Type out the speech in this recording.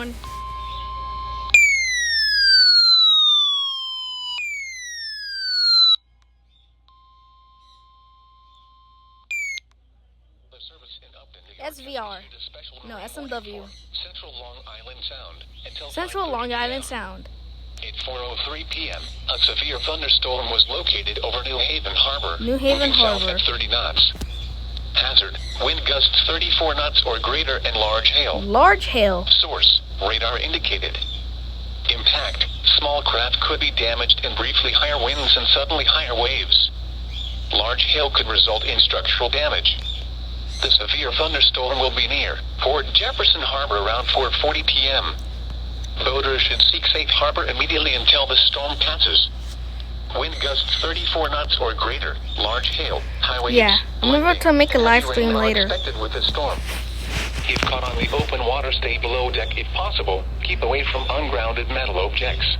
everyone. SVR. No, SMW. Central Long Island Sound. At 4:03 p.m., a severe thunderstorm was located over New Haven Harbor. New Haven moving south Harbor. at 30 knots. Hazard: wind gusts 34 knots or greater and large hail. Large hail. Source: radar indicated. Impact: small craft could be damaged and briefly higher winds and suddenly higher waves. Large hail could result in structural damage. The severe thunderstorm will be near Port Jefferson Harbor around 4:40 p.m. Boaters should seek safe harbor immediately until the storm passes. Wind gusts 34 knots or greater. Large hail. High waves. Yeah, I'm about to make a live stream later. Expected with this storm. If caught on the open water, stay below deck if possible. Keep away from ungrounded metal objects.